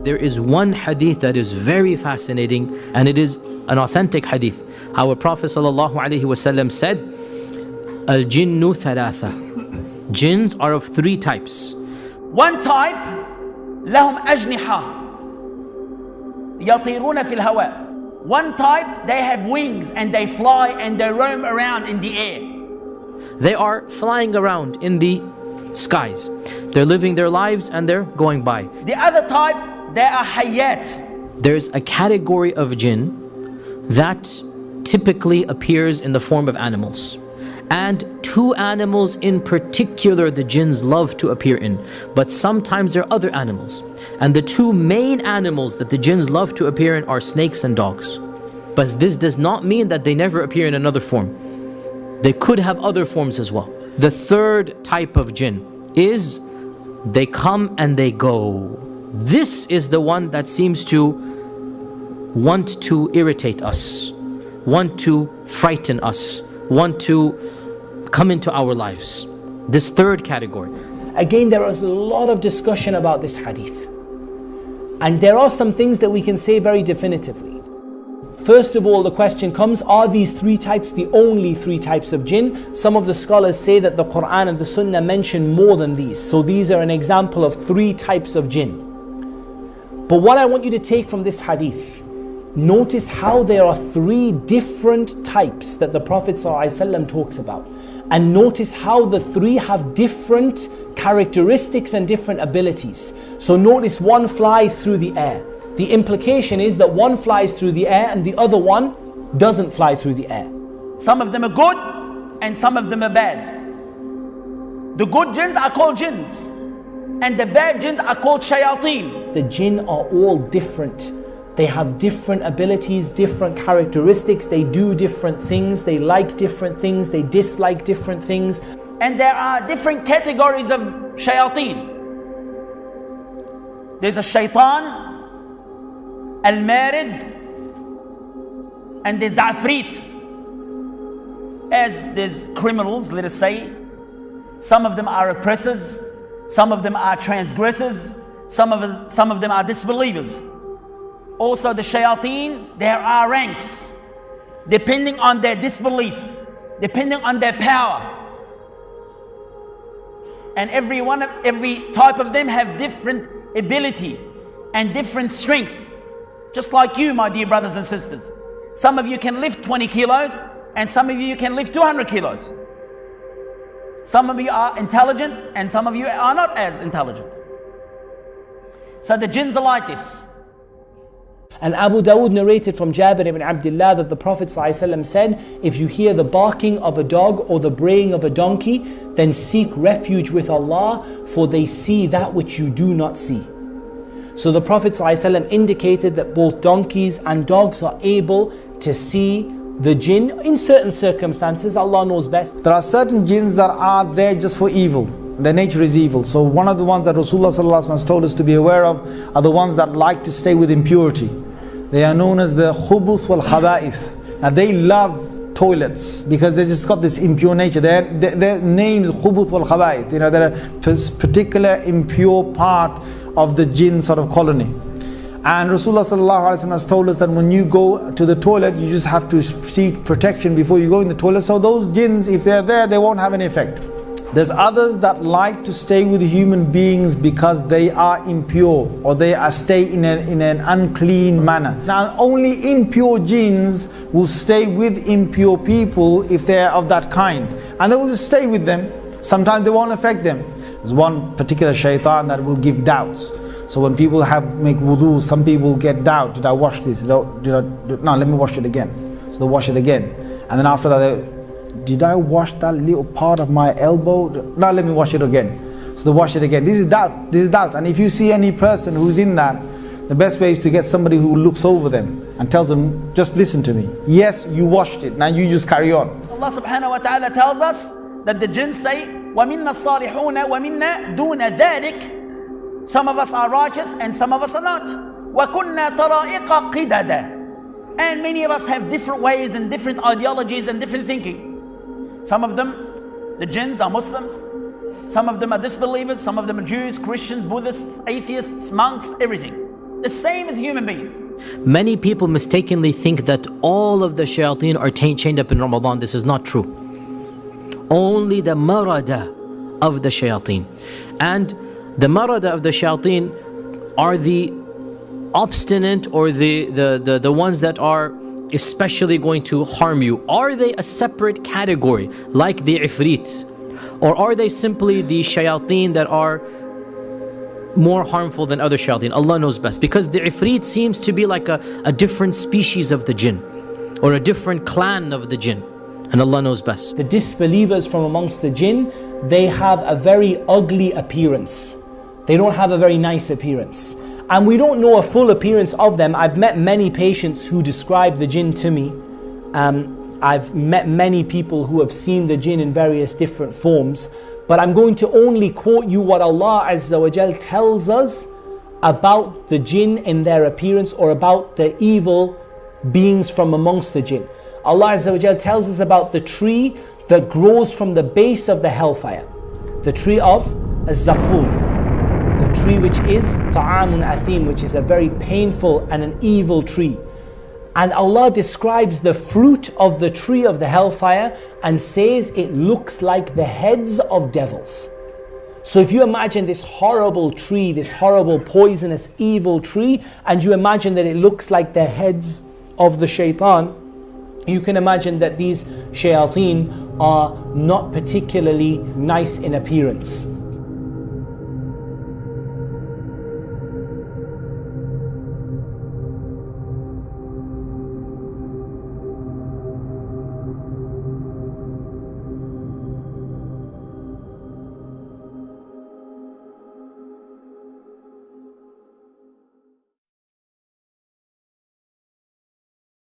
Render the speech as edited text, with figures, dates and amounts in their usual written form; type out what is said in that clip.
there is one hadith that is very fascinating, and it is an authentic hadith. Our Prophet ﷺ said, Al-Jinnu thalatha. Jinns are of three types. One type, لهم أجنحة يطيرون في الهواء. One type, they have wings and they fly and they roam around in the air. They are flying around in the skies. They're living their lives and they're going by. The other type, they are hayat. There's a category of jinn that typically appears in the form of animals. And two animals in particular the jinns love to appear in. But sometimes there are other animals. And the two main animals that the jinns love to appear in are snakes and dogs. But this does not mean that they never appear in another form. They could have other forms as well. The third type of jinn is they come and they go. This is the one that seems to want to irritate us, want to frighten us, want to come into our lives. This third category. Again, there is a lot of discussion about this hadith. And there are some things that we can say very definitively. First of all, the question comes, are these three types the only three types of jinn? Some of the scholars say that the Quran and the Sunnah mention more than these. So these are an example of three types of jinn. But what I want you to take from this hadith, notice how there are three different types that the Prophet ﷺ talks about. And notice how the three have different characteristics and different abilities. So notice one flies through the air. The implication is that one flies through the air and the other one doesn't fly through the air. Some of them are good and some of them are bad. The good jinns are called jinns and the bad jinns are called shayateen. The jinn are all different. They have different abilities, different characteristics. They do different things. They like different things. They dislike different things. And there are different categories of shayateen. There's a shaitan, al-marid, and there's the afrit. As there's criminals, let us say, some of them are oppressors, some of them are transgressors, some of them are disbelievers. Also the shayateen, there are ranks, depending on their disbelief, depending on their power. And every type of them have different ability and different strength. Just like you, my dear brothers and sisters. Some of you can lift 20 kilos and some of you can lift 200 kilos. Some of you are intelligent and some of you are not as intelligent. So the jinns are like this. And Abu Dawood narrated from Jabir ibn Abdullah that the Prophet ﷺ said, if you hear the barking of a dog or the braying of a donkey, then seek refuge with Allah, for they see that which you do not see. So the Prophet ﷺ indicated that both donkeys and dogs are able to see the jinn in certain circumstances. Allah knows best. There are certain jinns that are there just for evil. Their nature is evil. So one of the ones that Rasulullah ﷺ has told us to be aware of are the ones that like to stay with impurity. They are known as the khubuth wal khaba'ith. Now they love toilets because they just got this impure nature. Their name is khubuth wal khaba'ith. You know, they're a particular impure part of the jinn sort of colony. And Rasulullah ﷺ has told us that when you go to the toilet, you just have to seek protection before you go in the toilet. So those jinns, if they're there, they won't have any effect. There's others that like to stay with human beings because they are impure or they are stay in an unclean manner. Now only impure jinns will stay with impure people if they are of that kind. And they will just stay with them. Sometimes they won't affect them. There's one particular shaitan that will give doubts. So when people make wudu, some people get doubt. Did I wash this? No, let me wash it again. So they wash it again. And then after that, did I wash that little part of my elbow? No, let me wash it again. So they wash it again. This is doubt. This is doubt. And if you see any person who's in that, the best way is to get somebody who looks over them and tells them, just listen to me. Yes, you washed it. Now you just carry on. Allah subhanahu wa ta'ala tells us that the jinn say, وَمِنَّا الصَّالِحُونَ وَمِنَّا دُونَ ذَلِكَ. Some of us are righteous and some of us are not. وَكُنَّا طَرَائِقَ قِدَدًا. And many of us have different ways and different ideologies and different thinking. Some of them, the jinns, are Muslims. Some of them are disbelievers. Some of them are Jews, Christians, Buddhists, atheists, monks, everything. the same as human beings. Many people mistakenly think that all of the shayateen are chained up in Ramadan. This is not true. Only the marada of the shayateen. And the marada of the shayateen are the obstinate or the ones that are especially going to harm you. Are they a separate category like the ifrit? Or are they simply the shayateen that are more harmful than other shayateen? Allah knows best. Because the ifrit seems to be like a different species of the jinn, or a different clan of the jinn. And Allah knows best. The disbelievers from amongst the jinn, they have a very ugly appearance. They don't have a very nice appearance. And we don't know a full appearance of them. I've met many patients who describe the jinn to me. I've met many people who have seen the jinn in various different forms. But I'm going to only quote you what Allah Azza wa Jal tells us about the jinn in their appearance, or about the evil beings from amongst the jinn. Allah Azza wa Jal tells us about the tree that grows from the base of the hellfire. The tree of Az-Zaqum. The tree which is ta'amun athim, which is a very painful and an evil tree. And Allah describes the fruit of the tree of the hellfire and says it looks like the heads of devils. So if you imagine this horrible tree, this horrible poisonous evil tree, and you imagine that it looks like the heads of the shaitan, you can imagine that these shayateen are not particularly nice in appearance.